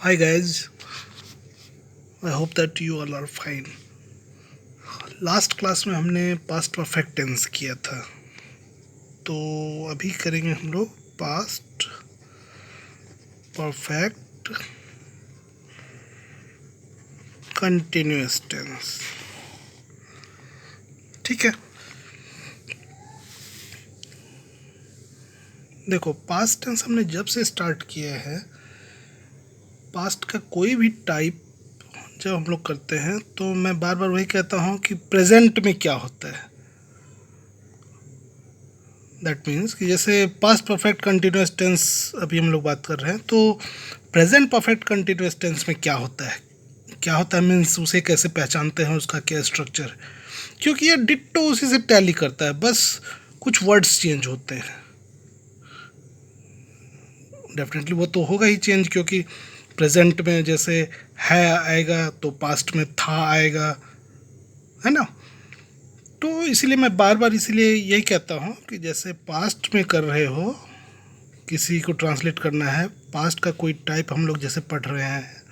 Hi guys, I hope that you all are fine. Last class में हमने past perfect tense किया था, तो अभी करेंगे हम लोग पास्ट परफेक्ट कंटिन्यूअस टेंस। ठीक है, देखो पास्ट टेंस हमने जब से स्टार्ट किया है, पास्ट का कोई भी टाइप जब हम लोग करते हैं तो मैं बार बार वही कहता हूँ कि प्रेजेंट में क्या होता है। दैट मीन्स कि जैसे पास्ट परफेक्ट कंटिन्यूअस टेंस अभी हम लोग बात कर रहे हैं, तो प्रेजेंट परफेक्ट कंटिन्यूअस टेंस में क्या होता है, क्या होता है मीन्स उसे कैसे पहचानते हैं, उसका क्या स्ट्रक्चर है। क्योंकि ये डिट्टो उसी से टैली करता है, बस कुछ वर्ड्स चेंज होते हैं। डेफिनेटली वो तो होगा ही चेंज, क्योंकि प्रेजेंट में जैसे है आएगा तो पास्ट में था आएगा, है ना। तो इसीलिए मैं बार बार इसीलिए यही कहता हूँ कि जैसे पास्ट में कर रहे हो, किसी को ट्रांसलेट करना है, पास्ट का कोई टाइप हम लोग जैसे पढ़ रहे हैं,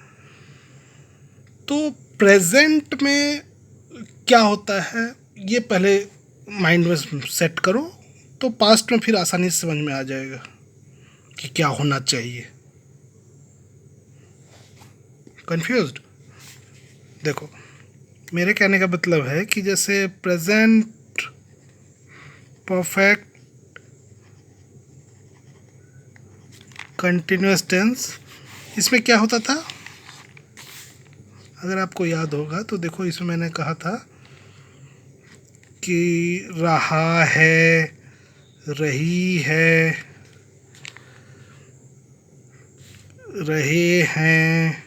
तो प्रेजेंट में क्या होता है ये पहले माइंड में सेट करो, तो पास्ट में फिर आसानी से समझ में आ जाएगा कि क्या होना चाहिए। कंफ्यूज्ड? देखो, मेरे कहने का मतलब है कि जैसे प्रेजेंट परफेक्ट कंटिन्यूअस टेंस, इसमें क्या होता था, अगर आपको याद होगा तो देखो, इसमें मैंने कहा था कि रहा है, रही है, रहे हैं,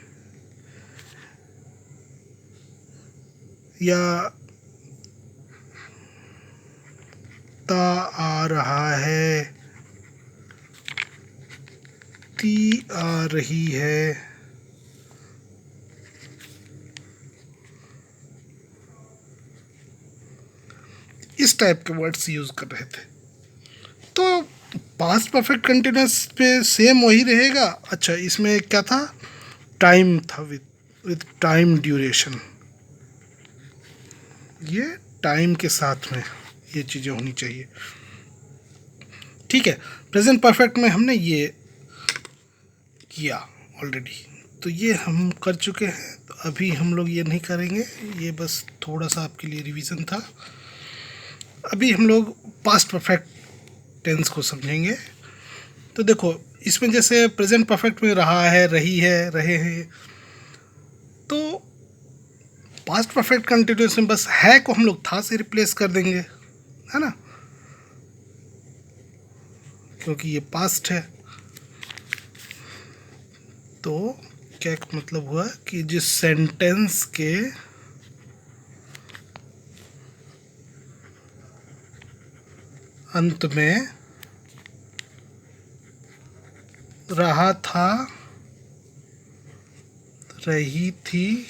या ता आ रहा है, ती आ रही है, इस टाइप के वर्ड्स यूज़ कर रहे थे। तो पास्ट परफेक्ट कंटिन्यूअस पे सेम वही रहेगा। अच्छा, इसमें क्या था, टाइम था, विद टाइम ड्यूरेशन, ये टाइम के साथ में ये चीज़ें होनी चाहिए। ठीक है, प्रेजेंट परफेक्ट में हमने ये किया ऑलरेडी, तो ये हम कर चुके हैं, तो अभी हम लोग ये नहीं करेंगे, ये बस थोड़ा सा आपके लिए रिवीजन था। अभी हम लोग पास्ट परफेक्ट टेंस को समझेंगे। तो देखो, इसमें जैसे प्रेजेंट परफेक्ट में रहा है, रही है, रहे हैं, तो पास्ट परफेक्ट कंटिन्यूअस में बस है को हम लोग था से रिप्लेस कर देंगे, है ना, क्योंकि ये पास्ट है। तो क्या मतलब हुआ कि जिस सेंटेंस के अंत में रहा था, रही थी,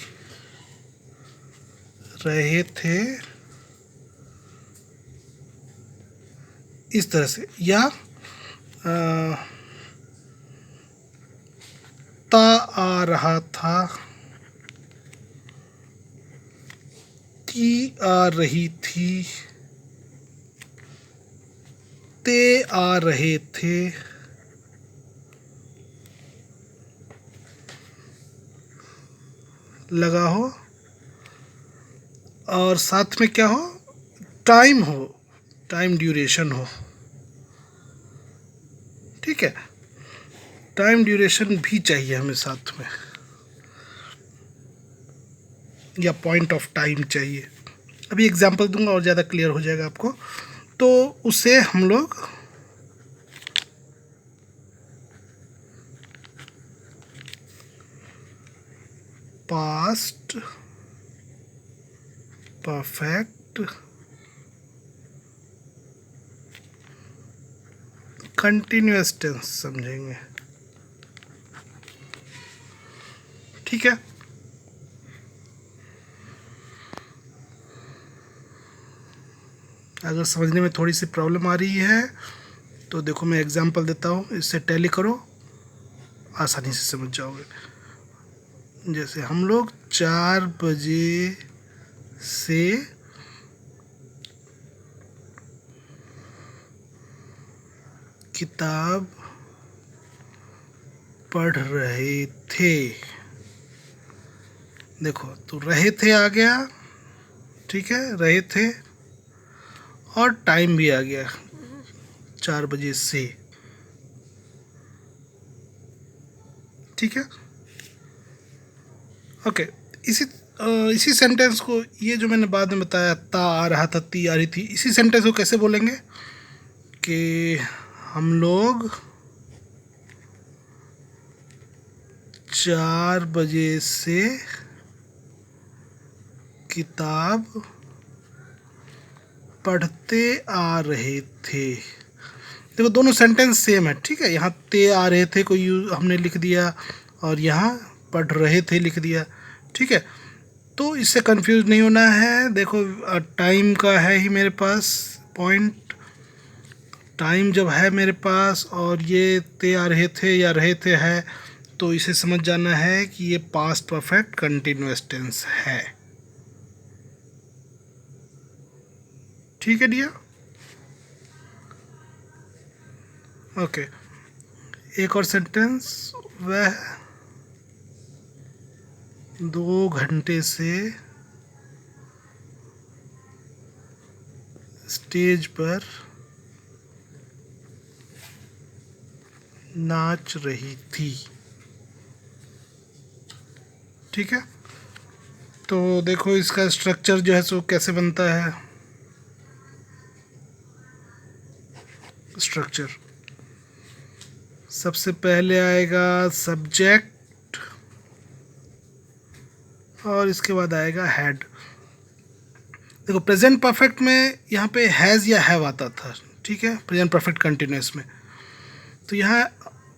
रहे थे, इस तरह से, या ता आ रहा था, ती आ रही थी, ते आ रहे थे, लगा हो, और साथ में क्या हो, टाइम हो, टाइम ड्यूरेशन हो। ठीक है, टाइम ड्यूरेशन भी चाहिए हमें साथ में, या पॉइंट ऑफ टाइम चाहिए। अभी एग्जांपल दूंगा और ज़्यादा क्लियर हो जाएगा आपको। तो उसे हम लोग पास्ट परफेक्ट कंटिन्यूअस टेंस समझेंगे। ठीक है, अगर समझने में थोड़ी सी प्रॉब्लम आ रही है तो देखो, मैं एग्जांपल देता हूँ, इससे टैली करो, आसानी से समझ जाओगे। जैसे हम लोग 4 बजे से किताब पढ़ रहे थे। देखो, तो रहे थे आ गया, ठीक है, रहे थे, और टाइम भी आ गया 4 बजे से, ठीक है। ओके, इसी सेंटेंस को, ये जो मैंने बाद में बताया, ता आ रहा था, ती आ रही थी, इसी सेंटेंस को कैसे बोलेंगे कि हम लोग 4 बजे से किताब पढ़ते आ रहे थे। देखो, दोनों सेंटेंस सेम है, ठीक है। यहाँ ते आ रहे थे को यूज हमने लिख दिया, और यहाँ पढ़ रहे थे लिख दिया, ठीक है। तो इससे कंफ्यूज नहीं होना है। देखो, टाइम का है ही मेरे पास पॉइंट, टाइम जब है मेरे पास और ये ते आ रहे थे या रहे थे है, तो इसे समझ जाना है कि ये पास्ट परफेक्ट कंटिन्यूअस टेंस है, ठीक है डियर। ओके, एक और सेंटेंस, वह 2 घंटे से स्टेज पर नाच रही थी, ठीक है। तो देखो, इसका स्ट्रक्चर जो है सो कैसे बनता है। स्ट्रक्चर, सबसे पहले आएगा सब्जेक्ट, और इसके बाद आएगा हैड। देखो, प्रेजेंट परफेक्ट में यहाँ पे हैज़ या हैव आता था, ठीक है, प्रेजेंट परफेक्ट कंटिन्यूअस में। तो यहाँ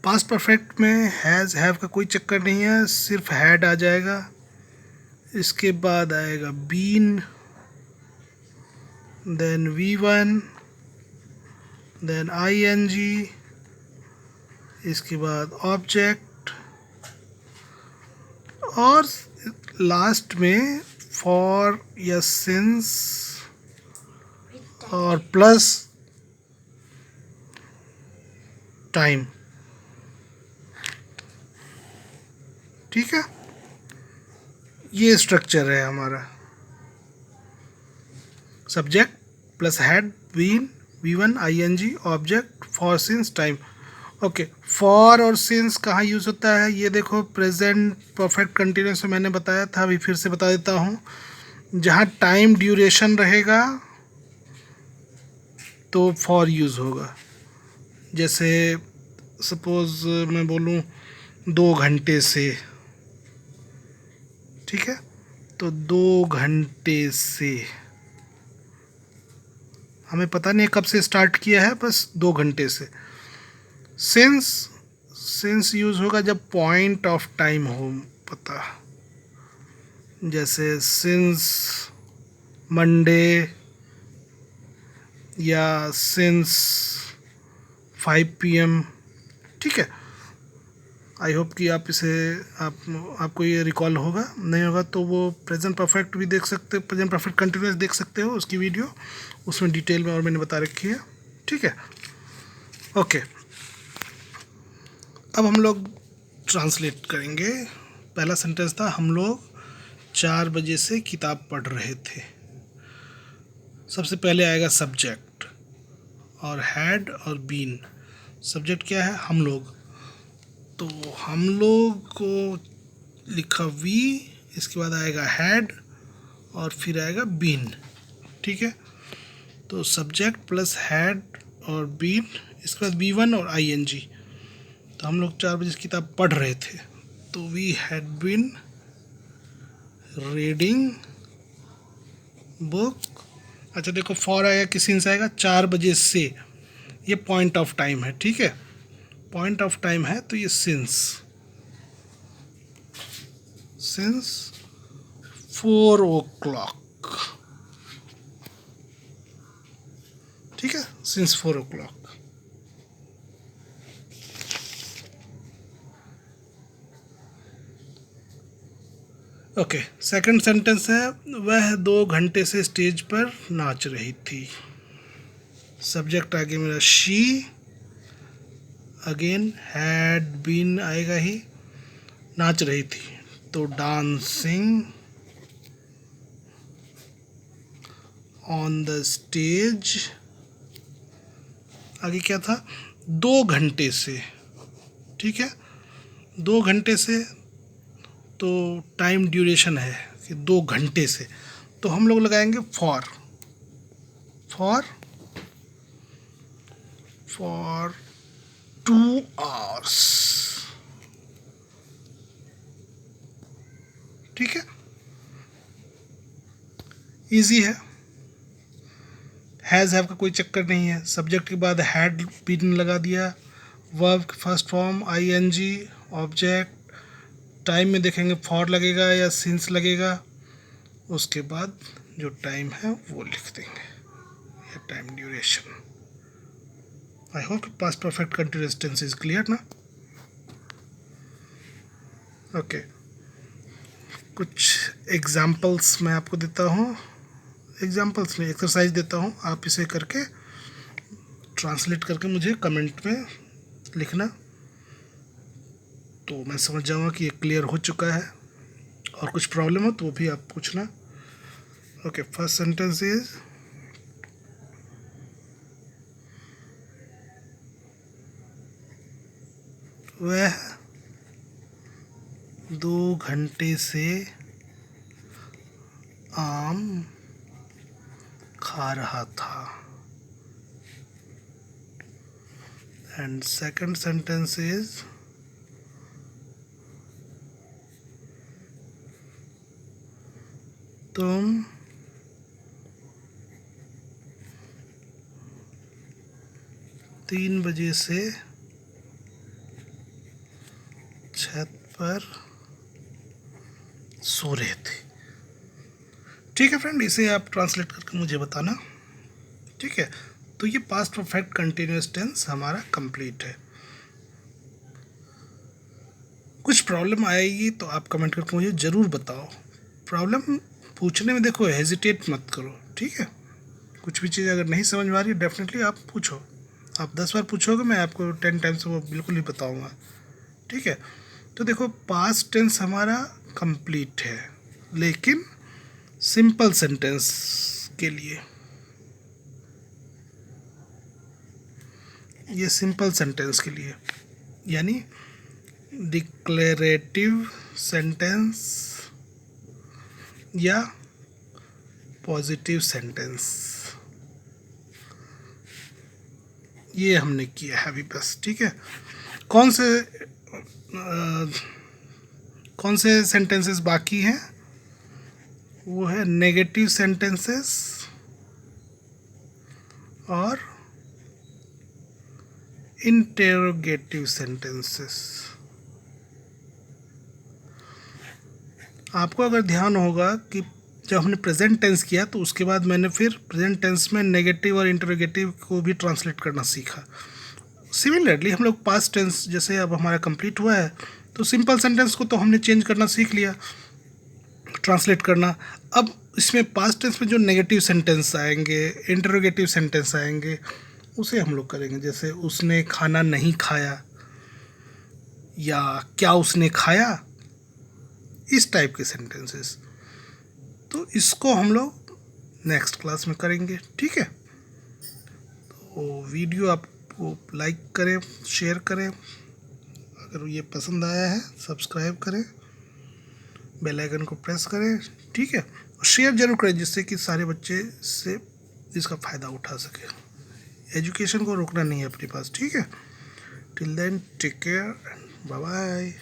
पास्ट परफेक्ट में हैज़ हैव का कोई चक्कर नहीं है, सिर्फ हैड आ जाएगा। इसके बाद आएगा been, then V1, then ING, इसके बाद ऑब्जेक्ट, और लास्ट में फॉर या सिंस और प्लस टाइम, ठीक है। ये स्ट्रक्चर है हमारा, subject plus had, been, V1, ING, object, for, since, time. Okay, for और सिंस कहाँ यूज़ होता है, ये देखो, प्रेजेंट परफेक्ट कंटिन्यूअस में मैंने बताया था, अभी फिर से बता देता हूँ। जहाँ टाइम ड्यूरेशन रहेगा तो फॉर यूज़ होगा। जैसे सपोज़ मैं बोलूँ 2 घंटे से, ठीक है, तो 2 घंटे से, हमें पता नहीं कब से स्टार्ट किया है, बस 2 घंटे से। सिंस यूज़ होगा जब पॉइंट ऑफ टाइम हो पता, जैसे सिंस मंडे या सिंस 5 PM, ठीक है। आई होप कि आप इसे आपको ये रिकॉल होगा, नहीं होगा तो वो प्रेजेंट परफेक्ट भी देख सकते, प्रेजेंट परफेक्ट कंटिन्यूअस देख सकते हो, उसकी वीडियो उसमें डिटेल में और मैंने बता रखी है, ठीक है। ओके, अब हम लोग ट्रांसलेट करेंगे। पहला सेंटेंस था, हम लोग 4 बजे से किताब पढ़ रहे थे। सबसे पहले आएगा सब्जेक्ट और हैड और बीन। सब्जेक्ट क्या है, हम लोग, तो हम लोग को लिखा वी, इसके बाद आएगा हैड और फिर आएगा बीन, ठीक है। तो सब्जेक्ट प्लस हैड और बीन, इसके बाद V1 और ING। तो हम लोग 4 बजे किताब पढ़ रहे थे, तो we had been reading book. अच्छा देखो, फॉर आएगा कि सिंस आएगा 4 बजे से, ये पॉइंट ऑफ टाइम है, ठीक है, पॉइंट ऑफ टाइम है, तो ये सिंस 4 o'clock, ठीक है, since 4 o'clock। Okay, second sentence है वह 2 घंटे से स्टेज पर नाच रही थी। सब्जेक्ट आगे मेरा शी, अगेन हैड बीन आएगा ही, नाच रही थी तो डांसिंग ऑन द स्टेज। आगे क्या था, 2 घंटे से, ठीक है, 2 घंटे से तो टाइम ड्यूरेशन है कि 2 घंटे से, तो हम लोग लगाएंगे फॉर, फॉर 2 hours, ठीक है, इजी है। हैज़ हैव का कोई चक्कर नहीं है, सब्जेक्ट के बाद हैड बीन लगा दिया, verb first form ING, object, time में देखेंगे फॉर लगेगा या सिंस लगेगा, उसके बाद जो टाइम है वो लिख देंगे, या time duration. I hope past perfect continuous tense is clear ना। ओके, कुछ एग्जाम्पल्स मैं आपको देता हूँ, एग्जाम्पल्स में एक्सरसाइज देता हूँ, आप इसे करके ट्रांसलेट करके मुझे कमेंट में लिखना, तो मैं समझ जाऊँगा कि ये क्लियर हो चुका है, और कुछ प्रॉब्लम हो तो वो भी आप पूछना। ओके, फर्स्ट सेंटेंस इज वह 2 घंटे से आम खा रहा था। एंड सेकंड सेंटेंस इज तुम 3 बजे से छत पर सो रहे थे। ठीक है फ्रेंड, इसे आप ट्रांसलेट करके मुझे बताना, ठीक है। तो ये पास्ट परफेक्ट कंटिन्यूअस टेंस हमारा कंप्लीट है। कुछ प्रॉब्लम आएगी तो आप कमेंट करके मुझे ज़रूर बताओ। प्रॉब्लम पूछने में देखो हेजिटेट मत करो, ठीक है। कुछ भी चीज़ अगर नहीं समझ में आ रही है डेफिनेटली आप पूछो, आप 10 बार पूछोगे मैं आपको 10 टाइम्स वो बिल्कुल ही बताऊंगा, ठीक है। तो देखो पास्ट टेंस हमारा कंप्लीट है, लेकिन सिंपल सेंटेंस के लिए, ये सिंपल सेंटेंस के लिए, यानी डिक्लेरेटिव सेंटेंस या पॉजिटिव सेंटेंस, ये हमने किया है अभी बस, ठीक है। कौन से सेंटेंसेस बाकी हैं, वो है नेगेटिव सेंटेंसेस और इंटेरोगेटिव सेंटेंसेस। आपको अगर ध्यान होगा कि जब हमने प्रेजेंट टेंस किया तो उसके बाद मैंने फिर प्रेजेंट टेंस में नेगेटिव और इंटेरोगेटिव को भी ट्रांसलेट करना सीखा। सिमिलरली हम लोग पास्ट टेंस जैसे अब हमारा कंप्लीट हुआ है तो सिंपल सेंटेंस को तो हमने चेंज करना सीख लिया, ट्रांसलेट करना। अब इसमें पास्ट टेंस में जो नेगेटिव सेंटेंस आएंगे, इंटरोगेटिव सेंटेंस आएंगे, उसे हम लोग करेंगे। जैसे उसने खाना नहीं खाया या क्या उसने खाया, इस टाइप के सेंटेंसेस। तो इसको हम लोग नेक्स्ट क्लास में करेंगे, ठीक है। तो वीडियो आपको लाइक करें, शेयर करें, अगर ये पसंद आया है सब्सक्राइब करें, बेल आइकन को प्रेस करें, ठीक है। शेयर जरूर करें जिससे कि सारे बच्चे से इसका फ़ायदा उठा सके। एजुकेशन को रोकना नहीं है अपने पास, ठीक है। Till then take care, bye bye.